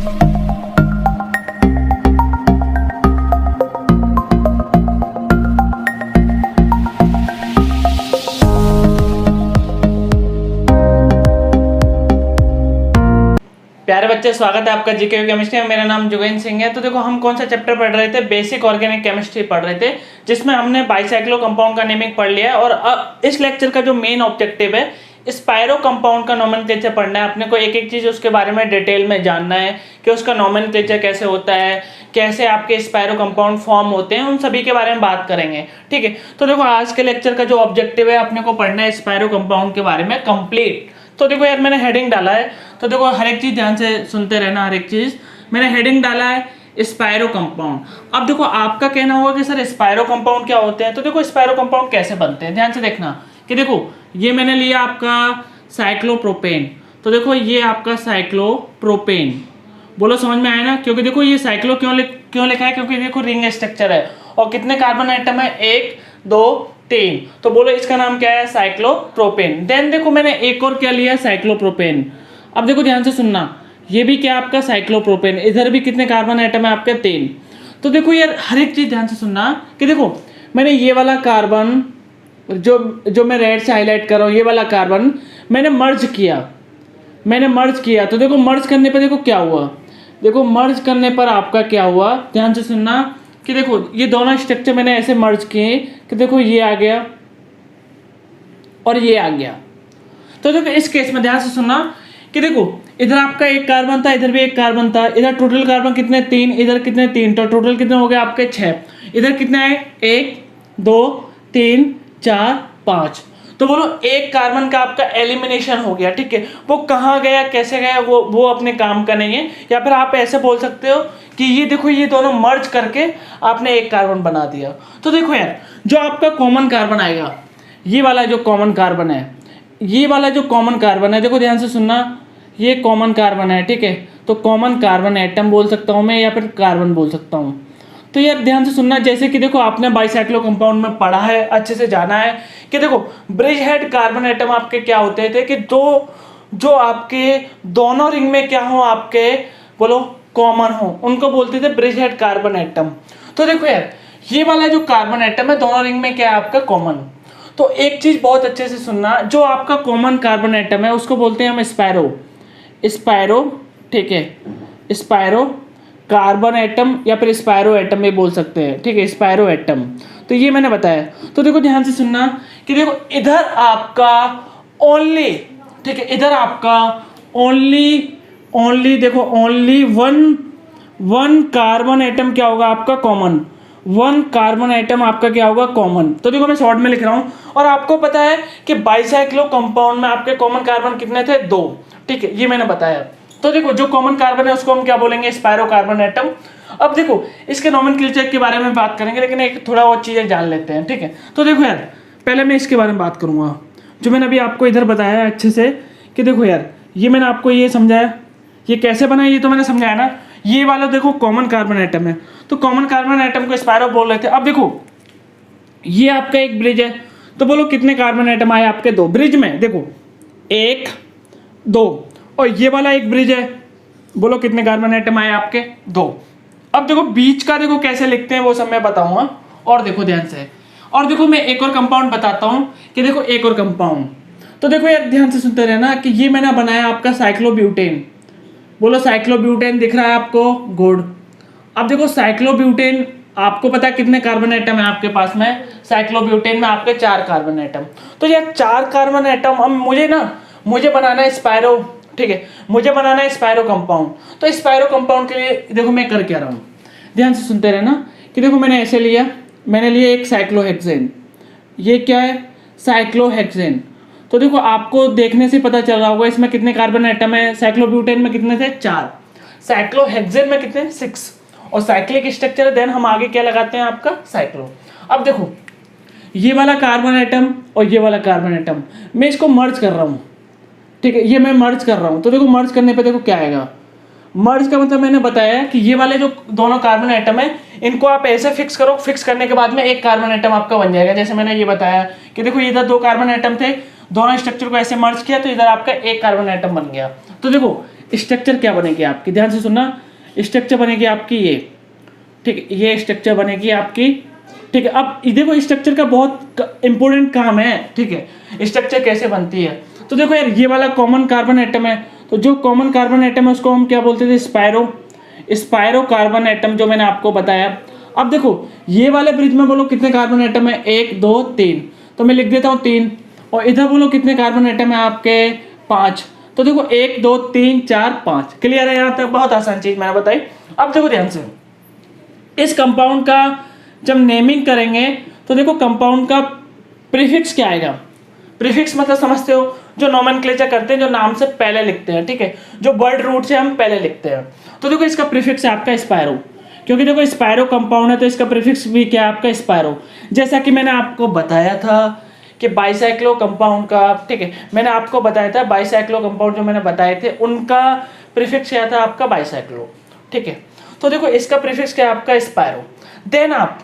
प्यारे बच्चे, स्वागत है आपका जीके केमिस्ट्री में। मेरा नाम जोगेंद्र सिंह है। तो देखो, हम कौन सा चैप्टर पढ़ रहे थे? बेसिक ऑर्गेनिक केमिस्ट्री पढ़ रहे थे, जिसमें हमने बाइसाइक्लो कंपाउंड का नेमिंग पढ़ लिया है। और अब इस लेक्चर का जो मेन ऑब्जेक्टिव है, स्पायरो कंपाउंड का नोमेनक्लेचर पढ़ना है। अपने को एक एक चीज उसके बारे में डिटेल में जानना है कि उसका नोमेनक्लेचर कैसे होता है, कैसे आपके स्पायरो कंपाउंड फॉर्म होते हैं, उन सभी के बारे में बात करेंगे। ठीक है, तो देखो, आज के लेक्चर का जो ऑब्जेक्टिव है, अपने को पढ़ना है स्पायरो कंपाउंड के बारे में कंप्लीट। तो देखो यार, मैंने हेडिंग डाला है, तो देखो हर एक चीज ध्यान से सुनते रहना। हर एक चीज मैंने हेडिंग डाला है स्पायरो कंपाउंड। अब देखो, आपका कहना होगा कि सर स्पायरो कंपाउंड क्या होते हैं। तो देखो, स्पायरो कंपाउंड कैसे बनते हैं, ध्यान से देखना कि देखो, ये मैंने लिया आपका साइक्लोप्रोपेन। तो देखो, ये आपका साइक्लोप्रोपेन, बोलो समझ में आया ना? क्योंकि देखो, ये साइक्लो क्यों लिखा है? क्योंकि देखो रिंग स्ट्रक्चर है और कितने कार्बन आइटम है? 1 2 3। तो बोलो इसका नाम क्या है? साइक्लोप्रोपेन। देन देखो, मैंने एक और क्या लिया? साइक्लोप्रोपेन। अब देखो ध्यान से सुनना, ये भी क्या आपका साइक्लोप्रोपेन। इधर भी कितने कार्बन आइटम है आपके? 3। तो देखो यार, हर एक चीज ध्यान से सुनना कि देखो, मैंने ये वाला कार्बन जो मैं रेड से हाईलाइट कर रहा हूँ, ये वाला कार्बन मैंने मर्ज किया। तो देखो, मर्ज करने पर देखो क्या हुआ। देखो, मर्ज करने पर आपका क्या हुआ, ध्यान से सुनना कि देखो, ये दोनों स्ट्रक्चर मैंने ऐसे मर्ज किए कि देखो, ये आ गया और ये आ गया। तो देखो, इस केस में ध्यान से सुनना कि देखो, इधर आपका एक कार्बन था, इधर भी एक कार्बन था। इधर टोटल कार्बन कितने? 3। इधर कितने? 3। तो टोटल कितने हो गए आपके? 6। इधर कितने है? 1 2 3 4 5। तो बोलो, एक कार्बन का आपका एलिमिनेशन हो गया। ठीक है, वो कहाँ गया, कैसे गया, वो अपने काम का नहीं है। या फिर आप ऐसे बोल सकते हो कि ये देखो, ये दोनों मर्ज करके आपने एक कार्बन बना दिया। तो देखो यार, जो आपका कॉमन कार्बन आएगा, ये वाला जो कॉमन कार्बन है, देखो ध्यान से सुनना, ये कॉमन कार्बन है। ठीक है, तो कॉमन कार्बन एटम बोल सकता हूँ मैं, या फिर कार्बन बोल सकता हूँ। तो यार ध्यान से सुनना, जैसे कि देखो, आपने बाइसाइक्लो कंपाउंड में पढ़ा है, अच्छे से जाना है कि देखो, ब्रिज हेड कार्बन एटम आपके क्या होते थे कि जो आपके दोनों रिंग में क्या हो, आपके बोलो कॉमन हो, उनको बोलते थे ब्रिज हेड कार्बन एटम। तो देखो यार, ये वाला जो कार्बन एटम है, दोनों रिंग में क्या है आपका? कॉमन। तो एक चीज बहुत अच्छे से सुनना, जो आपका कॉमन कार्बन एटम है, उसको बोलते हैं हम स्पायरो। ठीक है, स्पायरो कार्बन एटम या फिर स्पायरो एटम में बोल सकते हैं। ठीक है, स्पायरो एटम। तो ये मैंने बताया। तो देखो ध्यान से सुनना कि देखो, इधर आपका ओनली, ठीक है, इधर आपका ओनली देखो, ओनली वन कार्बन एटम क्या होगा आपका? कॉमन। 1 कार्बन एटम आपका क्या होगा? कॉमन। तो देखो, मैं शॉर्ट में लिख रहा हूं, और आपको पता है कि बाइसाइक्लो कंपाउंड में आपके कॉमन कार्बन कितने थे? 2। ठीक है, ये मैंने बताया। तो देखो, जो कॉमन कार्बन है उसको हम क्या बोलेंगे? स्पायरो कार्बन एटम। अब देखो, इसके नोमेनक्लेचर के बारे में बात करेंगे, लेकिन एक थोड़ा और चीजें जान लेते हैं। ठीक है, तो देखो यार, पहले मैं इसके बारे में बात करूंगा, जो मैंने अभी आपको इधर बताया अच्छे से कि देखो यार, ये मैंने आपको ये समझाया, ये कैसे बना ये तो मैंने समझाया ना। ये वाला देखो कॉमन कार्बन एटम है, तो कॉमन कार्बन एटम को स्पायरो बोल रहे थे। अब देखो, ये आपका एक ब्रिज है, तो बोलो कितने कार्बन एटम आए आपके? 2 ब्रिज में। देखो, 1 2। और ये वाला एक ब्रिज है, बोलो कितने कार्बन एटम आए आपके? 2। अब देखो, बीच का देखो कैसे लिखते हैं, वो सब मैं बताऊंगा। और देखो ध्यान से, और देखो, मैं एक और कंपाउंड बताता हूं कि देखो, एक और कंपाउंड। तो देखो यार, ध्यान से सुनते रहना कि ये मैंने बनाया आपका साइक्लोब्यूटेन। बोलो, साइक्लोब्यूटेन दिख रहा है आपको? गुड। अब देखो, साइक्लोब्यूटेन, आपको पता है कितने कार्बन एटम है आपके पास में? साइक्लोब्यूटेन में आपके 4 कार्बन एटम। तो यार 4 कार्बन एटम, अब मुझे बनाना है स्पायरो। ठीक है, मुझे बनाना है स्पायरो कंपाउंड। तो स्पायरो कंपाउंड के लिए देखो मैं कर क्या रहा हूँ, ध्यान से सुनते रहना कि देखो, मैंने ऐसे लिया, मैंने लिया एक साइक्लोहेक्सेन। ये क्या है? साइक्लोहेक्सेन। तो देखो, आपको देखने से पता चल रहा होगा इसमें कितने कार्बन एटम है। साइक्लोब्यूटेन में कितने थे? 4। साइक्लोहेक्सेन में कितने? 6। और साइक्लिक स्ट्रक्चर, देन हम आगे क्या लगाते हैं आपका? साइक्लो। अब देखो, ये वाला कार्बन एटम और ये वाला कार्बन एटम, मैं इसको मर्ज कर रहा हूँ। ठीक है, ये मैं मर्ज कर रहा हूँ। तो देखो, मर्ज करने पे देखो क्या आएगा। मर्ज का मतलब मैंने बताया कि ये वाले जो दोनों कार्बन एटम है, इनको आप ऐसे फिक्स करो, फिक्स करने के बाद में एक कार्बन एटम आपका बन जाएगा। जैसे मैंने ये बताया कि देखो, इधर 2 कार्बन एटम थे, दोनों स्ट्रक्चर को ऐसे मर्ज किया, तो इधर आपका एक कार्बन एटम बन गया। तो देखो, स्ट्रक्चर क्या बनेगी आपकी, ध्यान से सुनना, स्ट्रक्चर बनेगी आपकी ये, ठीक है, ये स्ट्रक्चर बनेगी आपकी, ठीक है। अब देखो स्ट्रक्चर का बहुत इंपॉर्टेंट काम है, ठीक है, स्ट्रक्चर कैसे बनती है। तो देखो यार ये वाला कॉमन कार्बन एटम है, तो जो कॉमन कार्बन एटम है उसको हम क्या बोलते थे, स्पायरो कार्बन एटम, जो मैंने आपको बताया। अब देखो ये वाले ब्रिज में बोलो कितने कार्बन एटम है, 1 2 3, तो मैं लिख देता हूँ 3, और इधर बोलो कितने कार्बन एटम है आपके, 5, तो देखो 1 2 3 4 5। क्लियर है यहाँ तक, बहुत आसान चीज मैंने बताई। अब देखो ध्यान से, इस कंपाउंड का जब नेमिंग करेंगे तो देखो कंपाउंड का प्रीफिक्स क्या आएगा। प्रीफिक्स मतलब समझते हो, जो नोमेनक्लेचर करते हैं, जो नाम से पहले लिखते हैं, ठीक है, जो वर्ड रूट से हम पहले लिखते हैं। तो देखो इसका प्रीफिक्स है आपका स्पायरो, क्योंकि देखो स्पायरो कंपाउंड है तो इसका प्रीफिक्स भी क्या है आपका स्पायरो। जैसा कि मैंने आपको बताया था कि बाइसाइक्लो कंपाउंड का, ठीक है, मैंने आपको बताया था बाइसाइक्लो कंपाउंड जो मैंने बताए थे उनका प्रीफिक्स क्या था आपका, बाइसाइक्लो, ठीक है। तो देखो इसका प्रीफिक्स क्या है आपका, स्पायरो। देन आप,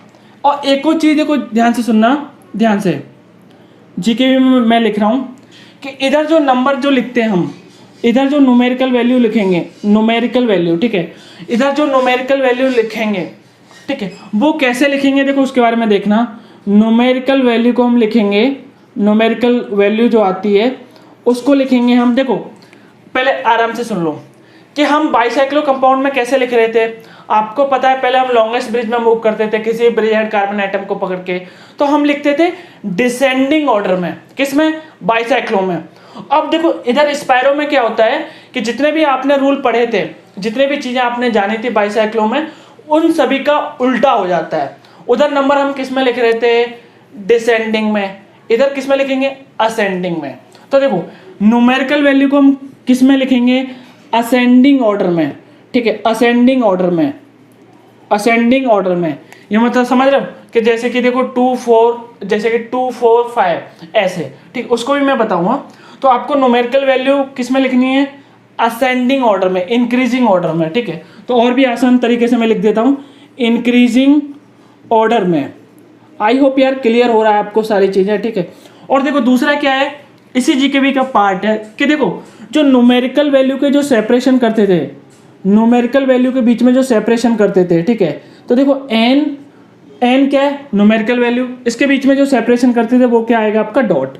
और एक और चीज देखो ध्यान से सुनना, ध्यान से, जीके में मैं लिख रहा हूँ कि इधर जो नंबर जो लिखते हैं हम, इधर जो न्यूमेरिकल वैल्यू लिखेंगे, न्यूमेरिकल वैल्यू, ठीक है, इधर जो न्यूमेरिकल वैल्यू लिखेंगे, ठीक है, वो कैसे लिखेंगे देखो उसके बारे में देखना। न्यूमेरिकल वैल्यू को हम लिखेंगे, न्यूमेरिकल वैल्यू जो आती है उसको लिखेंगे हम, देखो पहले आराम से सुन लो कि हम बाइसाइक्लो कंपाउंड में कैसे लिख रहे थे। आपको पता है पहले हम लॉन्गेस्ट ब्रिज में मूव करते थे, किसी ब्रिज हेड कार्बन एटम को पकड़ के, तो हम लिखते थे डिसेंडिंग ऑर्डर में, किसमें, बाइसाइक्लो में। अब देखो इधर स्पायरो में क्या होता है कि जितने भी आपने रूल पढ़े थे, जितने भी चीजें आपने जानी थी बाइसाइक्लो में, उन सभी का उल्टा हो जाता है। उधर नंबर हम किस में लिख रहे थे, डिसेंडिंग में, इधर किस में लिखेंगे, असेंडिंग में। तो देखो न्यूमेरिकल वैल्यू को हम किस में लिखेंगे, असेंडिंग ऑर्डर में, ठीक है, असेंडिंग ऑर्डर में, असेंडिंग ऑर्डर में। ये मतलब समझ रहे हो कि जैसे कि देखो 2 4, जैसे कि 2 4 5 ऐसे, ठीक, उसको भी मैं बताऊंगा। तो आपको न्यूमेरिकल वैल्यू किस में लिखनी है, असेंडिंग ऑर्डर में, इंक्रीजिंग ऑर्डर में, ठीक है। तो और भी आसान तरीके से मैं लिख देता हूँ, इंक्रीजिंग ऑर्डर में। आई होप यार क्लियर हो रहा है आपको सारी चीजें, ठीक है। और देखो दूसरा क्या है, इसी जीकेबी का पार्ट है कि देखो जो न्यूमेरिकल वैल्यू के जो सेपरेशन करते थे, न्यूमेरिकल वैल्यू के बीच में जो सेपरेशन करते थे, ठीक है, तो देखो एन क्या है, न्यूमेरिकल वैल्यू, इसके बीच में जो सेपरेशन करते थे वो क्या आएगा आपका, डॉट।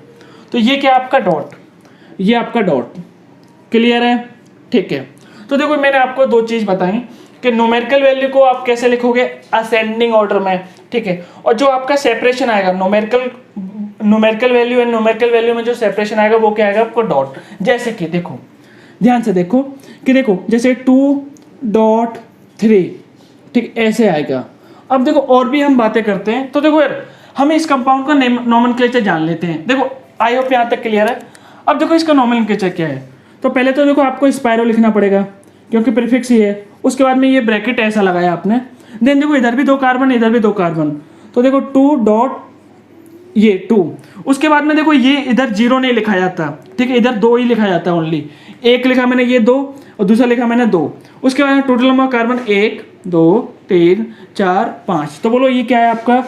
तो ये क्या आपका डॉट, ये आपका डॉट। क्लियर है, ठीक है। तो देखो मैंने आपको दो चीज बताई कि न्यूमेरिकल वैल्यू को आप कैसे लिखोगे, असेंडिंग ऑर्डर में, ठीक है, और जो आपका सेपरेशन आएगा numerical value and numerical value में जो सेपरेशन आएगा वो क्या आएगा आपको, डॉट। जैसे कि देखो ध्यान से देखो कि देखो जैसे 2.3, ठीक, ऐसे आएगा। अब देखो और भी हम बातें करते हैं, तो देखो यार हम इस कंपाउंड का नोमेनक्लेचर जान लेते हैं। देखो आई होप यहाँ तक क्लियर है। अब देखो इसका नोमेनक्लेचर क्या है, तो पहले तो देखो आपको स्पायरो लिखना पड़ेगा क्योंकि प्रीफिक्स ही है। उसके बाद में ये ब्रैकेट ऐसा लगाया आपने, देन देखो इधर भी 2 कार्बन, इधर भी 2 कार्बन, तो देखो 2. 2। उसके बाद में देखो ये इधर 0 नहीं लिखा जाता, ठीक है, इधर 2 ही लिखा जाता है ओनली। एक लिखा मैंने ये 2 और दूसरा लिखा मैंने 2। उसके बाद टोटल नंबर कार्बन 1 2 3 4 5। तो बोलो ये क्या है आपका,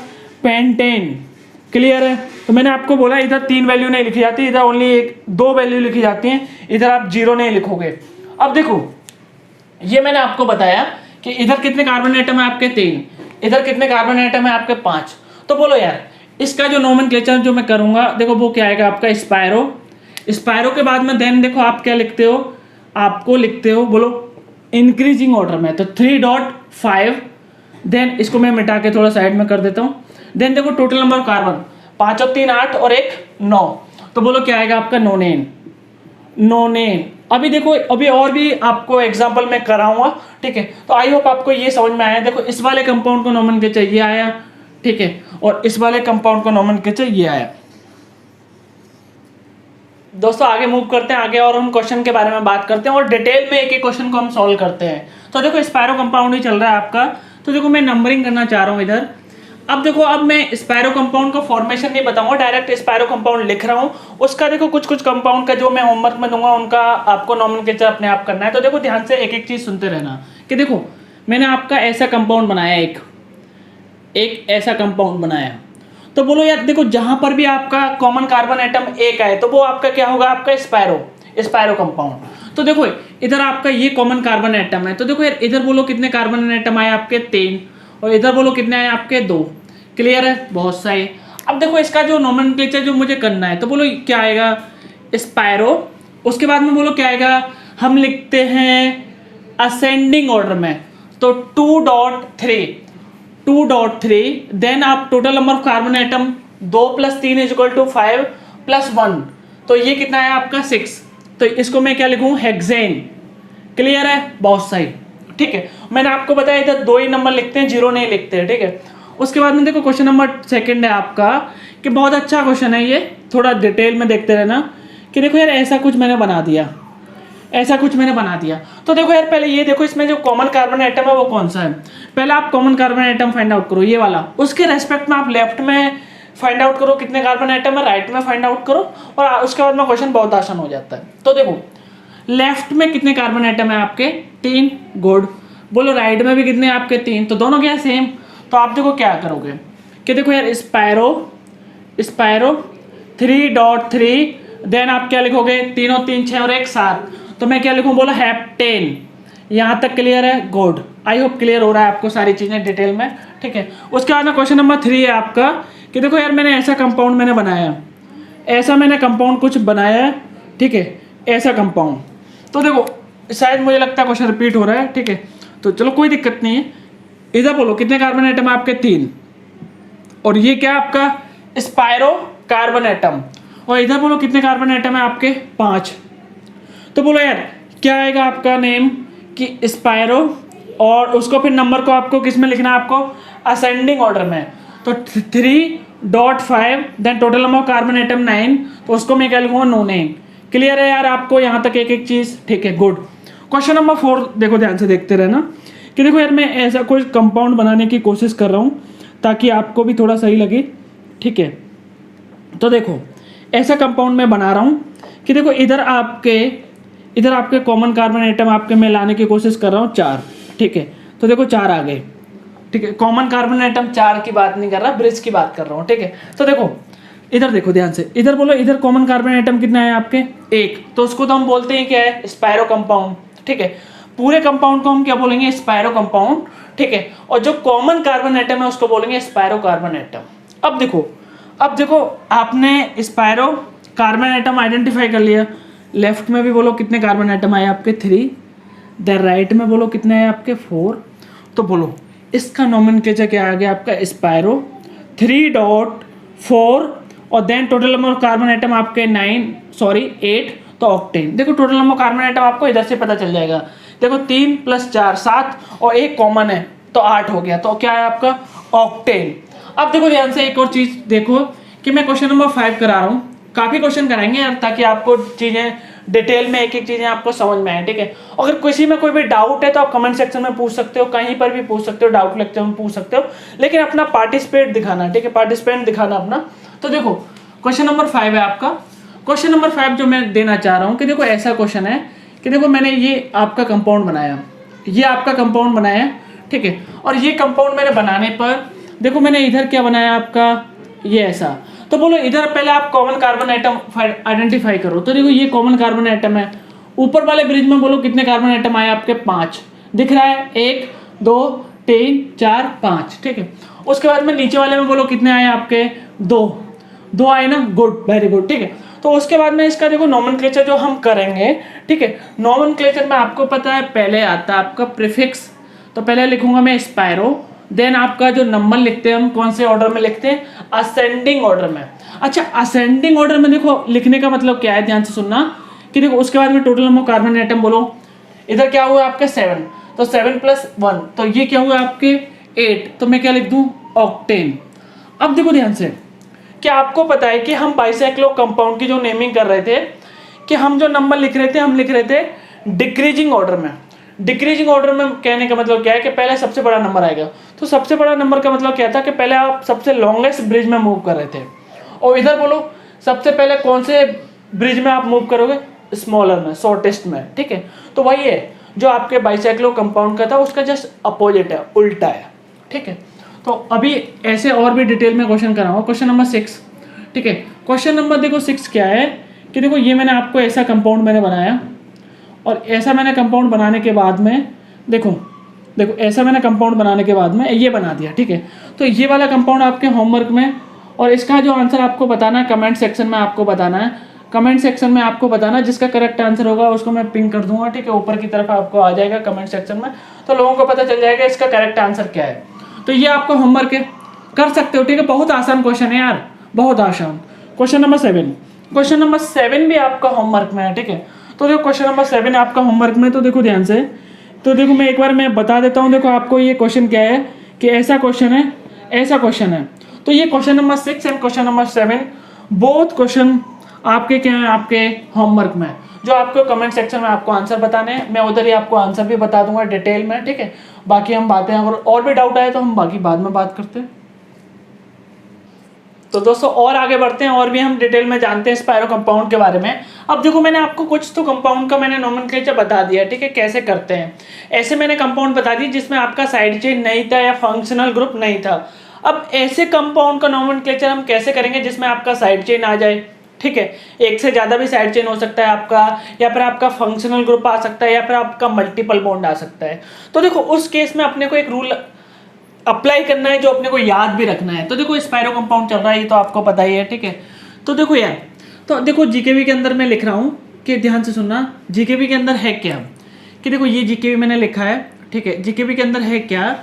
पेंटेन। क्लियर है। तो मैंने आपको बोला इधर 3 वैल्यू नहीं लिखी जाती, इधर ओनली 2 वैल्यू लिखी जाती हैं, इधर आप 0 नहीं लिखोगे। अब देखो ये मैंने आपको बताया कि इधर कितने कार्बन एटम है आपके, 3, इधर कितने कार्बन एटम है आपके, 5। तो बोलो यार इसका जो नोमेनक्लेचर जो मैं करूंगा देखो वो क्या आएगा आपका, स्पायरो। स्पायरो के बाद में देन देखो आप क्या लिखते हो, आपको लिखते हो बोलो इंक्रीजिंग ऑर्डर में, तो 3.5। देन इसको मैं मिटा के थोड़ा साइड में कर देता हूँ। देन देखो टोटल नंबर कार्बन 5 और 3 8 और 1 9। तो बोलो क्या आएगा आपका, नोनेन। नोनेन। अभी देखो अभी और भी आपको एग्जांपल मैं कराऊंगा, ठीक है। तो आई होप आपको ये समझ में आया। देखो इस वाले कंपाउंड को नोमेनक्लेचर ये आया, ठीक है, और इस वाले कंपाउंड को नोमेनक्लेचर ये आया। दोस्तों आगे मूव करते हैं आगे, और हम क्वेश्चन के बारे में बात करते हैं और डिटेल में एक एक क्वेश्चन को हम सॉल्व करते हैं। तो देखो स्पायरो कंपाउंड ही चल रहा है आपका, तो देखो मैं नंबरिंग करना चाह रहा हूँ इधर। अब देखो अब मैं स्पायरो कंपाउंड का फॉर्मेशन नहीं बताऊंगा, डायरेक्ट स्पायरो कंपाउंड लिख रहा हूँ। उसका देखो कुछ कंपाउंड का जो मैं होमवर्क में दूंगा उनका आपको नोमेनक्लेचर अपने आप करना है। तो देखो ध्यान से एक एक चीज सुनते रहना कि देखो मैंने आपका ऐसा कंपाउंड बनाया, एक ऐसा कंपाउंड बनाया। तो बोलो यार देखो जहां पर भी आपका कॉमन कार्बन एटम एक आए तो वो आपका क्या होगा, आपका स्पायरो कंपाउंड। तो देखो इधर आपका ये कॉमन कार्बन एटम है, तो देखो यार इधर बोलो कितने कार्बन एटम आए आपके 3, और इधर बोलो कितने आए आपके 2। क्लियर है, बहुत सही। अब देखो इसका जो नोमेनक्लेचर जो मुझे करना है, तो बोलो क्या आएगा, स्पायरो। उसके बाद में बोलो क्या आएगा, हम लिखते हैं असेंडिंग ऑर्डर में, तो 2.3 देन आप total number of carbon atom 2 + 3 = 5 + 1, तो ये कितना है आपका 6। तो इसको मैं क्या लिखूं, हेक्सेन। क्लियर है, बहुत सही। ठीक है, मैंने आपको बताया इधर 2 ही नंबर लिखते हैं, 0 नहीं लिखते हैं। ठीक है, उसके बाद में देखो क्वेश्चन नंबर 2 है आपका, कि बहुत अच्छा क्वेश्चन है ये, थोड़ा डिटेल में देखते रहना। कि देखो यार ऐसा कुछ मैंने बना दिया, ऐसा कुछ मैंने बना दिया। तो देखो यार पहले ये देखो इसमें जो कॉमन कार्बन एटम है वो कौन सा है, पहले आप common carbon atom find out करो, ये वाला। उसके रेस्पेक्ट में आप लेफ्ट में फाइंड आउट करो कितने कार्बन एटम है, राइट में फाइंड आउट करो, और उसके बाद में क्वेश्चन बहुत आसान हो जाता है। तो देखो लेफ्ट में कितने कार्बन एटम है आपके, 3। गुड। बोलो राइट में भी कितने आपके, 3। तो दोनों क्या सेम। तो आप देखो क्या करोगे कि देखो यार स्पायरो 3.3, देन आप क्या लिखोगे, 3 और 3 6 और 1 7, तो मैं क्या लिखूँ, बोलो हेप्टेन। यहाँ तक क्लियर है, गुड। आई होप क्लियर हो रहा है आपको सारी चीज़ें डिटेल में। ठीक है, उसके बाद में क्वेश्चन नंबर 3 है आपका, कि देखो यार मैंने ऐसा कंपाउंड मैंने बनाया, ऐसा मैंने कंपाउंड कुछ बनाया है। ठीक है, ऐसा कंपाउंड। तो देखो शायद मुझे लगता है क्वेश्चन रिपीट हो रहा है। ठीक है, तो चलो कोई दिक्कत नहीं है। इधर बोलो कितने कार्बन एटम है आपके, 3, और ये क्या आपका स्पायरो कार्बन एटम, और इधर बोलो कितने कार्बन एटम है आपके, 5। तो बोलो यार क्या आएगा आपका नेम, कि स्पायरो, और उसको फिर नंबर को आपको किस में लिखना है, आपको असेंडिंग ऑर्डर में। तो 3.5 then total number of carbon atom 9, तो उसको मैं क्या लिखूंगा, नो नेम। क्लियर है यार आपको यहाँ तक एक एक चीज़। ठीक है, गुड। क्वेश्चन नंबर 4 देखो, ध्यान से देखते रहना। कि देखो यार मैं ऐसा कोई कंपाउंड बनाने की कोशिश कर रहा हूँ ताकि आपको भी थोड़ा सही लगे। ठीक है, तो देखो ऐसा कंपाउंड मैं बना रहा हूँ कि देखो इधर आपके कॉमन कार्बन एटम आपके मैं लाने की कोशिश कर रहा हूँ 4। ठीक है, तो देखो 4 आ गए। ठीक है, कॉमन कार्बन एटम 4 की बात नहीं कर रहा, ब्रिज की बात कर रहा हूँ। ठीक है, तो देखो इधर देखो ध्यान से, इधर बोलो इधर कॉमन कार्बन एटम कितना है आपके, 1, तो उसको तो हम बोलते हैं क्या है, स्पायरो कंपाउंड। ठीक है, पूरे कंपाउंड को हम क्या बोलेंगे, स्पायरो कंपाउंड। ठीक है, और जो कॉमन कार्बन एटम है उसको बोलेंगे स्पायरो कार्बन एटम। अब देखो आपने स्पायरो कार्बन एटम आइडेंटिफाई कर लिया। लेफ्ट में भी बोलो कितने कार्बन एटम आए आपके, 3। देन राइट में बोलो कितने आए आपके, 4। तो बोलो इसका नोमेनक्लेचर क्या आ गया आपका, स्पायरो 3.4, और then total number of carbon atom आपके 8, तो ऑक्टेन। देखो total number of carbon atom आपको इधर से पता चल जाएगा। देखो 3 + 4 7, और 1 कॉमन है तो 8 हो गया, तो क्या है आपका, ऑक्टेन। अब देखो ध्यान से एक और चीज देखो कि मैं क्वेश्चन नंबर 5 करा रहा हूँ, काफी क्वेश्चन कराएंगे यार ताकि आपको चीजें डिटेल में एक एक चीजें आपको समझ में आए। ठीक है, अगर किसी में कोई भी डाउट है तो आप कमेंट सेक्शन में पूछ सकते हो, कहीं पर भी पूछ सकते हो, डाउट लेक्चर में पूछ सकते हो, लेकिन अपना पार्टिसिपेट दिखाना। ठीक है, पार्टिसिपेंट दिखाना अपना। तो देखो क्वेश्चन नंबर 5 है आपका। क्वेश्चन नंबर 5 जो मैं देना चाह रहा हूँ कि देखो ऐसा क्वेश्चन है कि देखो मैंने ये आपका कंपाउंड बनाया, ये आपका कंपाउंड बनाया। ठीक है, और ये कंपाउंड मैंने बनाने पर देखो मैंने इधर क्या बनाया आपका, ये ऐसा। तो बोलो इधर पहले आप कॉमन कार्बन एटम आइडेंटिफाई करो। तो देखो ये कॉमन कार्बन एटम है, ऊपर वाले ब्रिज में बोलो कितने कार्बन एटम आए आपके, 5 दिख रहा है, 1 2 3 4 5। ठीक है, उसके बाद में नीचे वाले में बोलो कितने आए आपके, 2 आए ना, गुड, वेरी गुड। ठीक है, तो उसके बाद में इसका देखो नोमेनक्लेचर जो हम करेंगे। ठीक है, नोमेनक्लेचर में आपको पता है पहले आता है आपका प्रीफिक्स, तो पहले लिखूंगा मैं स्पायरो, देन आपका जो नंबर लिखते हैं हम कौन से ऑर्डर में लिखते हैं, असेंडिंग ऑर्डर में। अच्छा, असेंडिंग ऑर्डर में देखो लिखने का मतलब क्या है, ध्यान से सुनना। कि देखो उसके बाद में टोटल नंबर कार्बन एटम बोलो, इधर क्या हुआ आपके 7, तो 7 + 1, तो ये क्या हुआ आपके 8, तो मैं क्या लिख दूं, ऑक्टेन। अब देखो ध्यान से, क्या आपको पता है कि हम बाइसाइक्लो कंपाउंड की जो नेमिंग कर रहे थे, कि हम जो नंबर लिख रहे थे, हम लिख रहे थे डिक्रीजिंग ऑर्डर में। डिक्रीजिंग ऑर्डर में कहने का मतलब क्या है कि पहले सबसे बड़ा नंबर आएगा। तो सबसे बड़ा नंबर का मतलब क्या था कि पहले आप सबसे लॉन्गेस्ट ब्रिज में मूव कर रहे थे, और इधर बोलो सबसे पहले कौन से ब्रिज में आप मूव करोगे, स्मॉलर में, शॉर्टेस्ट में। ठीक है, तो वही है जो आपके बाइसाइक्लो कंपाउंड का था, उसका जस्ट अपोजिट है, उल्टा है। ठीक है, तो अभी ऐसे और भी डिटेल में क्वेश्चन कराऊंगा। Question number 6। ठीक है, क्वेश्चन नंबर देखो 6 क्या है कि देखो ये मैंने आपको ऐसा कंपाउंड मैंने बनाया, और ऐसा मैंने कंपाउंड बनाने के बाद में देखो ऐसा मैंने कंपाउंड बनाने के बाद में ये बना दिया, ठीक है। तो ये वाला कंपाउंड आपके होमवर्क में, और इसका जो आंसर आपको बताना है कमेंट सेक्शन में आपको बताना है, कमेंट सेक्शन में आपको बताना, जिसका करेक्ट आंसर होगा उसको मैं पिन कर दूंगा, ठीक है। ऊपर की तरफ आपको आ जाएगा कमेंट सेक्शन में, तो लोगों को पता चल जाएगा इसका करेक्ट आंसर क्या है। तो ये आपका होमवर्क है, कर सकते हो, ठीक है। बहुत आसान क्वेश्चन है यार, बहुत आसान। क्वेश्चन नंबर 7, क्वेश्चन नंबर 7 भी आपका होमवर्क में है, ठीक है। तो देखो क्वेश्चन नंबर 7 आपका होमवर्क में, तो देखो ध्यान से, तो देखो मैं एक बार मैं बता देता हूँ। देखो आपको ये क्वेश्चन क्या है कि ऐसा क्वेश्चन है, ऐसा क्वेश्चन है। तो ये question number 6 and question number 7 both question आपके क्या है, आपके होमवर्क में, जो आपको कमेंट सेक्शन में आपको आंसर बताने हैं। मैं उधर ही आपको आंसर भी बता दूंगा डिटेल में, ठीक है। बाकी हम बातें अगर और भी डाउट आए तो हम बाकी बाद में बात करते हैं। तो दोस्तों और आगे बढ़ते हैं और भी हम डिटेल में जानते हैं स्पायरो कंपाउंड के बारे में। अब देखो मैंने आपको कुछ तो कंपाउंड का मैंने नोमेनक्लेचर बता दिया, ठीक है, कैसे करते हैं। ऐसे मैंने कंपाउंड बता दी जिसमें आपका साइड चेन नहीं था या फंक्शनल ग्रुप नहीं था। अब ऐसे कंपाउंड का नोमेनक्लेचर हम कैसे करेंगे जिसमें आपका साइड चेन आ जाए, ठीक है। एक से ज़्यादा भी साइड चेन हो सकता है आपका, या फिर आपका फंक्शनल ग्रुप आ सकता है, या फिर आपका मल्टीपल बॉन्ड आ सकता है। तो देखो उस केस में अपने को एक रूल अप्लाई करना है जो अपने को याद भी रखना है। तो देखो स्पायरो कंपाउंड चल रहा है, ये तो आपको पता ही है, ठीक है। तो देखो यार, तो देखो जीकेवी के अंदर मैं लिख रहा हूँ कि ध्यान से सुनना, जीकेवी के अंदर है क्या कि देखो ये जीकेवी मैंने लिखा है, ठीक है। जीकेवी के अंदर है क्या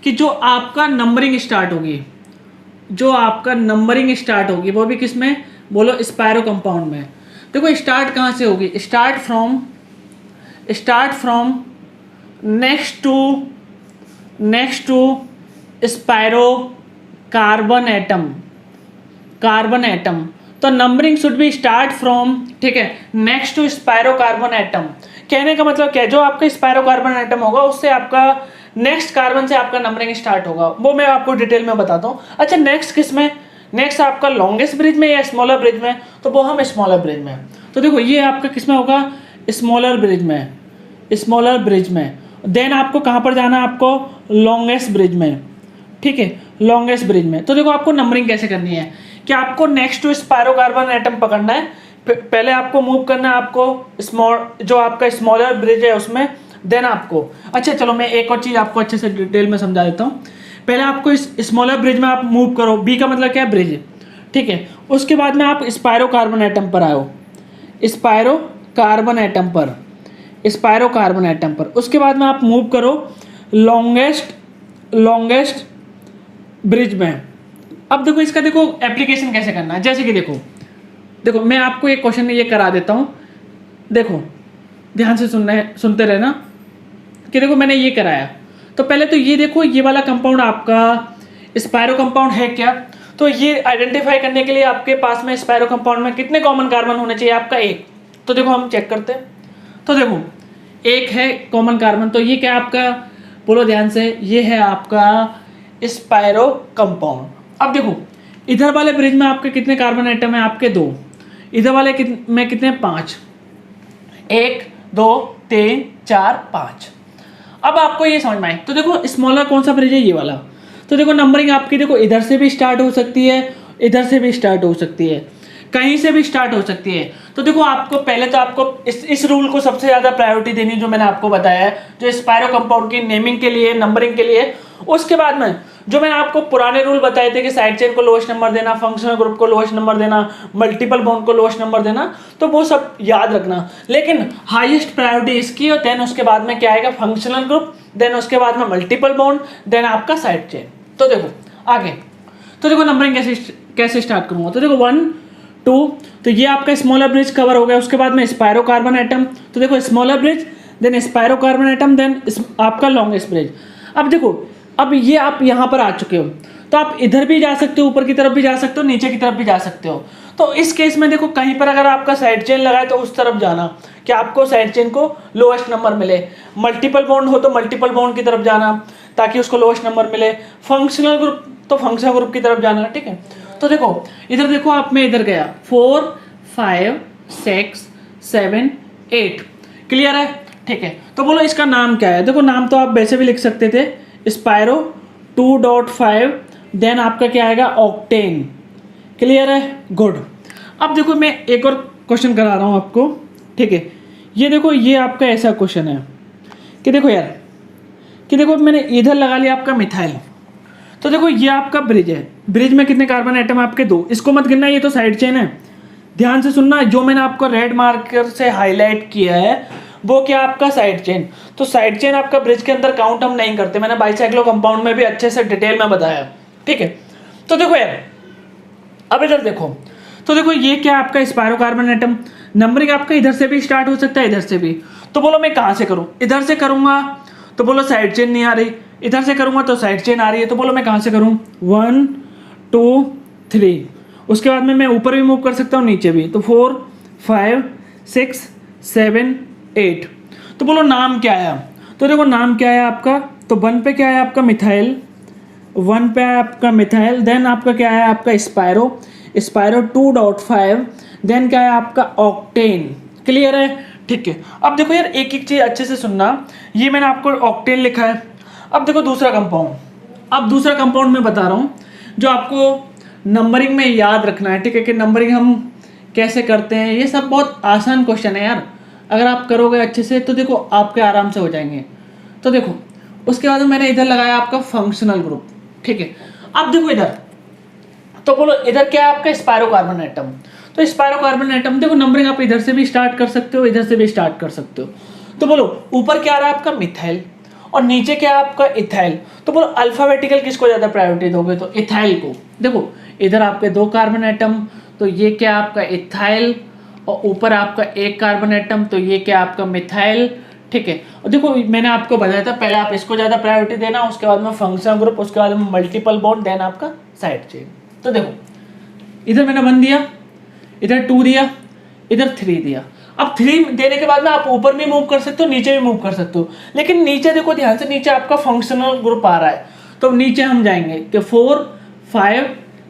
कि जो आपका नंबरिंग स्टार्ट होगी, जो आपका नंबरिंग स्टार्ट होगी वो भी किस में, बोलो स्पायरो कंपाउंड में। देखो स्टार्ट कहाँ से होगी, start from next to spiro carbon atom. तो numbering should be start from, ठीक है, next to spiro carbon atom. कहने का मतलब क्या है, जो आपका स्पायरो कार्बन एटम होगा उससे आपका नेक्स्ट कार्बन से आपका नंबरिंग स्टार्ट होगा, वो मैं आपको डिटेल में बताता हूँ। अच्छा नेक्स्ट किस में, नेक्स्ट आपका लॉन्गेस्ट ब्रिज में या स्मॉलर ब्रिज में, तो वो हम स्मॉलर ब्रिज में। तो देखो ये आपका किस में होगा, स्मॉलर ब्रिज में। देन आपको कहाँ पर जाना है, आपको लॉन्गेस्ट ब्रिज में, ठीक है, लॉन्गेस्ट ब्रिज में। तो देखो आपको नंबरिंग कैसे करनी है कि आपको next to spiro carbon atom पकड़ना है, पहले आपको मूव करना है आपको जो आपका स्मॉलर ब्रिज है उसमें, देन आपको, अच्छा चलो मैं एक और चीज़ आपको अच्छे से डिटेल में समझा देता हूँ। पहले आपको इस स्मॉलर ब्रिज में आप मूव करो, बी का मतलब क्या है, ब्रिज, ठीक है। उसके बाद में आप स्पायरो कार्बन एटम पर आओ, स्पायरो कार्बन एटम पर। उसके बाद में आप मूव करो लॉन्गेस्ट ब्रिज में। अब देखो इसका देखो एप्लीकेशन कैसे करना है, जैसे कि देखो मैं आपको एक क्वेश्चन ये करा देता हूँ, देखो ध्यान से सुनते रहना कि देखो मैंने ये कराया। तो पहले तो ये देखो ये वाला कंपाउंड आपका स्पायरो कंपाउंड है क्या, तो ये आइडेंटिफाई करने के लिए आपके पास में स्पायरो कंपाउंड में कितने कॉमन कार्बन होने चाहिए, आपका एक। तो देखो हम चेक करते हैं, तो देखो एक है कॉमन कार्बन, तो ये क्या आपका, बोलो ध्यान से, ये है आपका स्पायरो कंपाउंड। अब देखो इधर वाले ब्रिज में आपके कितने कार्बन एटम है, आपके 2, इधर वाले में कितने, 5, 1 2 3 4 5। अब आपको ये समझ में आए, तो देखो स्मॉलर कौन सा ब्रिज है, ये वाला। तो देखो नंबरिंग आपकी देखो इधर से भी स्टार्ट हो सकती है, इधर से भी स्टार्ट हो सकती है, कहीं से भी स्टार्ट हो सकती है। तो देखो आपको पहले तो आपको इस रूल को सबसे ज़्यादा प्रायोरिटी देनी, जो मैंने आपको बताया है, जो स्पायरो कंपाउंड की नेमिंग के लिए, नंबरिंग के लिए। उसके बाद में जो मैंने आपको पुराने रूल बताए थे कि साइड चेन को लोएस्ट नंबर देना, फंक्शनल ग्रुप को लोएस्ट नंबर देना, मल्टीपल बॉन्ड को लोएस्ट नंबर देना, तो वो सब याद रखना। लेकिन हाईएस्ट प्रायोरिटी इसकी, और देन उसके बाद में क्या आएगा, फंक्शनल ग्रुप, देन उसके बाद में मल्टीपल बॉन्ड, देन आपका साइड चेन। तो देखो आगे, तो देखो नंबरिंग कैसे स्टार्ट करूंगा। तो देखो 1 2, तो ये आपका स्मॉलर ब्रिज कवर हो गया। उसके बाद में स्पायरो कार्बन एटम, तो देखो smaller bridge, then spiro carbon atom, then आपका लॉन्गेस्ट ब्रिज। अब देखो अब ये आप यहाँ पर आ चुके हो, तो आप इधर भी जा सकते हो, ऊपर की तरफ भी जा सकते हो, नीचे की तरफ भी जा सकते हो। तो इस केस में देखो कहीं पर अगर आपका साइड चेन लगा है तो उस तरफ जाना कि आपको साइड चेन को लोएस्ट नंबर मिले। मल्टीपल बॉन्ड हो तो मल्टीपल बॉन्ड की तरफ जाना ताकि उसको लोएस्ट नंबर मिले। फंक्शनल ग्रुप तो फंक्शनल ग्रुप की तरफ जाना, ठीक है। तो देखो इधर देखो आप, मैं इधर गया 4 5 6 7 8, क्लियर है, ठीक है। तो बोलो इसका नाम क्या है। देखो नाम तो आप वैसे भी लिख सकते थे, स्पायरो 2.5, देन आपका क्या आएगा, ऑक्टेन, क्लियर है, गुड। अब देखो मैं एक और क्वेश्चन करा रहा हूँ आपको, ठीक है, ये देखो, ये आपका ऐसा क्वेश्चन है कि देखो यार, कि देखो मैंने इधर लगा लिया आपका मिथाइल, तो देखो ये आपका ब्रिज है, ब्रिज में कितने कार्बन आइटम आपके 2, इसको मत गिनना, ये तो साइड चेन है। ध्यान से सुनना, जो मैंने आपको रेड मार्कर से हाईलाइट किया है वो क्या आपका साइड चेन, तो साइड चेन आपका ब्रिज के अंदर काउंट हम नहीं करते, मैंने बाइसाइक्लो कंपाउंड में भी अच्छे से डिटेल में बताया, ठीक है। तो देखो यार, अब इधर देखो, तो देखो ये क्या आपका स्पायरो कार्बन आइटम, नंबरिंग आपका इधर से भी स्टार्ट हो सकता है, इधर से भी। तो बोलो मैं कहाँ से करूँ, इधर से करूँगा तो बोलो साइड चेन नहीं आ रही, इधर से करूँगा तो साइड चेन आ रही है, तो बोलो मैं कहाँ से करूँ, 1 2 3, उसके बाद में मैं ऊपर भी मूव कर सकता हूँ, नीचे भी, तो 4 5 6 7 8। तो बोलो नाम क्या आया, तो देखो नाम क्या है आपका, तो 1 पे क्या है आपका मिथाइल, 1 पे है आपका मिथाइल, देन आपका क्या है आपका स्पायरो, स्पायरो 2.5, देन क्या है आपका ऑक्टेन। क्लियर है, ठीक है। अब देखो यार, एक एक चीज अच्छे से सुनना, ये मैंने आपको ऑक्टेन लिखा है। अब देखो दूसरा कंपाउंड, अब दूसरा कंपाउंड मैं बता रहा हूँ जो आपको नंबरिंग में याद रखना है, ठीक है, कि नंबरिंग हम कैसे करते हैं, ये सब बहुत आसान क्वेश्चन है यार, अगर आप करोगे अच्छे से तो देखो आपके आराम से हो जाएंगे। तो देखो उसके बाद मैंने इधर लगाया आपका फंक्शनल ग्रुप, ठीक है। अब देखो इधर, तो बोलो इधर क्या है आपका स्पायरो कार्बन आइटम, तो स्पायरो कार्बन आइटम देखो नंबरिंग आप इधर से भी स्टार्ट कर सकते हो, इधर से भी स्टार्ट कर सकते हो। तो बोलो ऊपर क्या आ रहा है आपका मिथाइल और नीचे क्या है आपका इथाइल, तो बोलो अल्फाबेटिकल किसको ज्यादा प्रायोरिटी दोगे, तो इथाइल को। देखो इधर आपके 2 कार्बन आइटम, तो ये क्या आपका इथाइल, और ऊपर आपका 1 कार्बन आइटम, तो ये क्या आपका मिथाइल, ठीक है। और देखो मैंने आपको बताया था पहले आप इसको ज्यादा प्रायोरिटी देना, उसके बाद में फंक्शनल ग्रुप, उसके बाद में मल्टीपल बॉन्ड, देन आपका साइड चेन। तो देखो इधर मैंने 1 दिया, इधर 2 दिया, इधर 3 दिया। अब 3 देने के बाद में आप ऊपर भी मूव कर सकते हो, नीचे भी मूव कर सकते हो, लेकिन नीचे देखो ध्यान से, नीचे आपका फंक्शनल ग्रुप आ रहा है, तो नीचे हम जाएंगे कि 4 5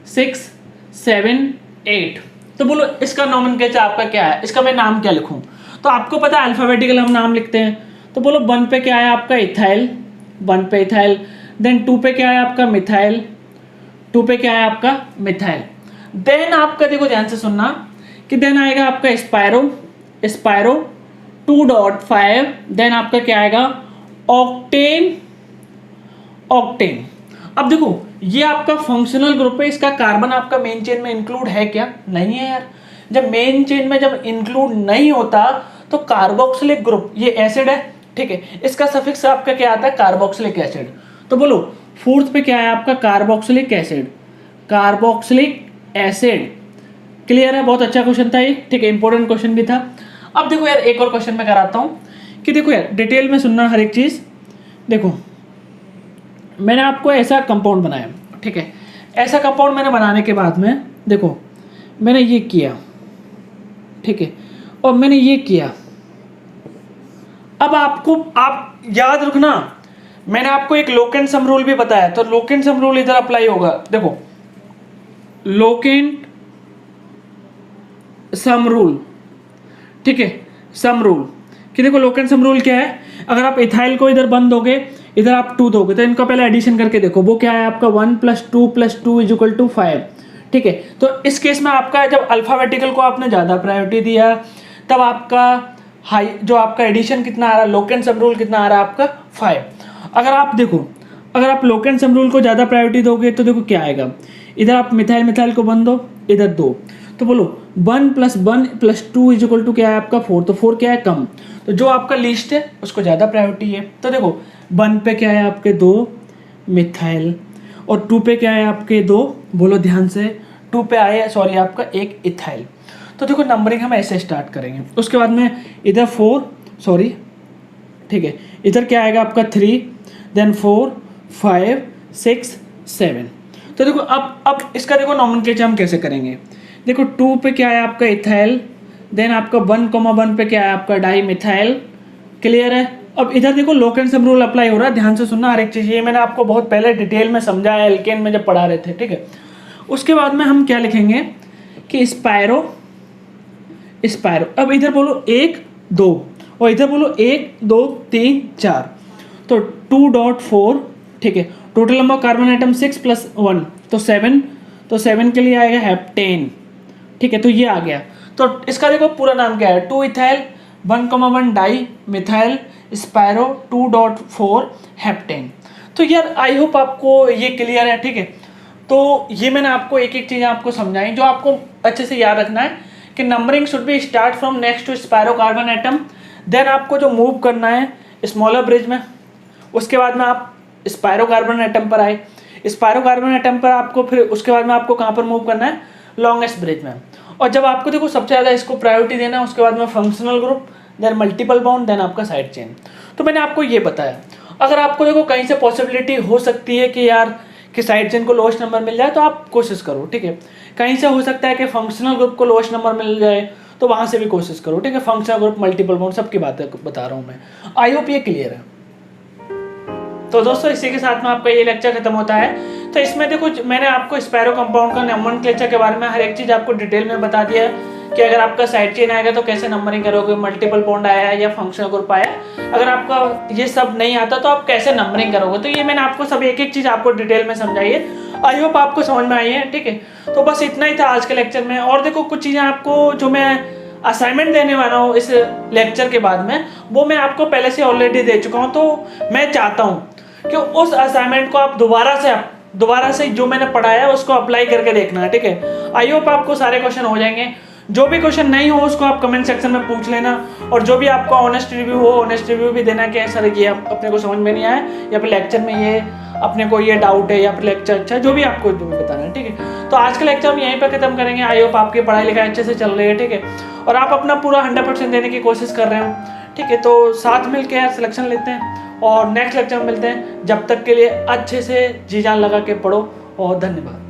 6 7 8। तो बोलो इसका नोमेनक्लेचर आपका क्या है, इसका मैं नाम क्या लिखूं, तो आपको पता है अल्फाबेटिकल हम नाम लिखते हैं। तो बोलो 1 पे क्या है आपका इथाइल, 1 पे इथाइल, देन 2 पे क्या है आपका मिथाइल, 2 पे क्या है आपका मिथाइल, देन आपका देखो ध्यान से सुनना कि देन आएगा आपका स्पायरो, स्पायरो 2.5, देन आपका क्या आएगा ऑक्टेन, ऑक्टेन। अब देखो ये आपका फंक्शनल ग्रुप है, इसका कार्बन आपका मेन चेन में इंक्लूड है क्या, नहीं है यार। जब मेन चेन में जब इंक्लूड नहीं होता तो कार्बोक्सिलिक ग्रुप, ये एसिड है, ठीक है, इसका सफिक्स आपका क्या आता है कार्बोक्सिलिक एसिड। तो बोलो 4th पे क्या है आपका carboxylic acid, carboxylic acid. Clear है, बहुत अच्छा क्वेश्चन था ये, ठीक है, इंपॉर्टेंट क्वेश्चन भी था। अब देखो यार एक और क्वेश्चन मैं कराता हूँ कि देखो यार डिटेल में सुनना हर एक चीज। देखो मैंने आपको ऐसा कंपाउंड बनाया, ठीक है, ऐसा कंपाउंड मैंने बनाने के बाद में देखो मैंने ये किया, ठीक है, और मैंने ये किया। अब आपको आप याद रखना, मैंने आपको एक लोकेंट सम रूल भी बताया, तो लोकेंट सम रूल इधर अप्लाई होगा। देखो लोकेंट सम रूल, ठीक है, सम रूल कि देखो लोकेंट सम रूल क्या है, अगर आप इथाइल को इधर 1 दोगे, इधर आप 2 दोगे, तो इनका पहले एडिशन करके देखो वो क्या है आपका 1 + 2 + 2 = 5, ठीक है। तो इस केस में आपका जब अल्फाबेटिकल को आपने ज़्यादा प्रायोरिटी दिया तब आपका हाई जो आपका एडिशन कितना आ रहा है, लोकेंट सम रूल कितना आ रहा है आपका 5। अगर आप देखो, अगर आप लोकेंट सम रूल को ज़्यादा प्रायोरिटी दोगे तो देखो क्या आएगा, इधर आप मिथाइल मिथाइल को 1 दो, इधर 2, तो बोलो 1 + 1 + 2 = क्या है आपका 4, तो 4 क्या है कम, तो जो आपका लिस्ट है उसको ज़्यादा प्रायोरिटी है। तो देखो 1 पे क्या है आपके 2 मिथाइल और 2 पे क्या है आपके 2, बोलो ध्यान से, 2 पे आए सॉरी आपका 1 इथाइल। तो देखो नंबरिंग हम ऐसे स्टार्ट करेंगे, उसके बाद में इधर 4 सॉरी, ठीक है, इधर क्या आएगा आपका 3, देन 4 5 6 7। तो देखो अब इसका देखो नोमेनक्लेचर हम कैसे करेंगे। देखो 2 पे क्या है आपका इथाइल, देन आपका 1,1 पे क्या है आपका डाई मिथाइल। क्लियर है। अब इधर देखो लोकेंट सम रूल अप्लाई हो रहा है, ध्यान से सुनना हर एक चीज़, ये मैंने आपको बहुत पहले डिटेल में समझाया एल्केन में जब पढ़ा रहे थे, ठीक है। उसके बाद में हम क्या लिखेंगे कि स्पायरो, स्पायरो, अब इधर बोलो 1 2 और इधर बोलो 1 2 3 4, तो 2.4, ठीक है। टोटल नंबर कार्बन आइटम 6 + 1 तो 7, तो 7 के लिए आएगा हेप्टेन, ठीक है। तो ये आ गया, तो इसका देखो पूरा नाम क्या है 2 इथाइल 1,1 डाई मिथाइल स्पायरो 2.4 हेप्टेन। तो यार आई होप आपको ये क्लियर है, ठीक है। तो ये मैंने आपको एक एक चीज़ आपको समझाई जो आपको अच्छे से याद रखना है कि numbering should be start from next to spiro carbon atom, then आपको जो मूव करना है स्मॉलर ब्रिज में, उसके बाद में आप स्पायरो कार्बन एटम पर आए, स्पायरो कार्बन एटम पर आपको फिर उसके बाद में आपको कहाँ पर मूव करना है, लॉन्गेस्ट ब्रिज में। और जब आपको देखो सबसे ज़्यादा इसको प्रायोरिटी देना है, उसके बाद में functional group, then multiple bond, then आपका साइड चेन। तो मैंने आपको ये बताया। अगर आपको देखो कहीं से पॉसिबिलिटी हो सकती है कि यार कि साइड चेन को लोएस्ट नंबर मिल जाए तो आप कोशिश करो, ठीक है। कहीं से हो सकता है कि फंक्शनल ग्रुप को लोएस्ट नंबर मिल जाए तो वहाँ से भी कोशिश करो, ठीक है। फंक्शनल ग्रुप, मल्टीपल बॉन्ड, सबकी बातें बता रहा हूँ मैं। आई होप ये क्लियर है। तो दोस्तों इसी के साथ में आपका ये लेक्चर खत्म होता है। तो इसमें देखो मैंने आपको स्पायरो कंपाउंड का नोमेनक्लेचर के बारे में हर एक चीज़ आपको डिटेल में बता दिया है कि अगर आपका साइड चेन आएगा तो कैसे नंबरिंग करोगे, मल्टीपल बॉन्ड आया है या फंक्शनल ग्रुप आया, अगर आपका ये सब नहीं आता तो आप कैसे नंबरिंग करोगे। तो ये मैंने आपको सब एक एक चीज़ आपको डिटेल में समझाई है। आई होप आपको समझ में आई है, ठीक है। तो बस इतना ही था आज के लेक्चर में। और देखो कुछ चीज़ें आपको जो मैं असाइनमेंट देने वाला हूँ इस लेक्चर के बाद में, वो मैं आपको पहले से ऑलरेडी दे चुका हूँ। तो मैं चाहता हूँ कि उस असाइनमेंट को आप दोबारा से जो मैंने पढ़ाया है उसको अप्लाई करके देखना है, ठीक है। आई होप आपको सारे क्वेश्चन हो जाएंगे। जो भी क्वेश्चन नहीं हो उसको आप कमेंट सेक्शन में पूछ लेना, और जो भी आपका ऑनेस्ट रिव्यू हो, ऑनेस्ट रिव्यू भी देना कि सर ये अपने को समझ में नहीं आया या फिर लेक्चर में ये अपने को ये डाउट है या फिर लेक्चर अच्छा है, जो भी आपको बताना है, ठीक है। तो आज का लेक्चर हम यहीं पर खत्म करेंगे। आई होप आपकी पढ़ाई लिखाई अच्छे से चल रही है, ठीक है, और आप अपना पूरा 100% देने की कोशिश कर रहे हो, ठीक है। तो साथ मिलकर यार सिलेक्शन लेते हैं और नेक्स्ट लेक्चर में मिलते हैं। जब तक के लिए अच्छे से जी जान लगा के पढ़ो और धन्यवाद।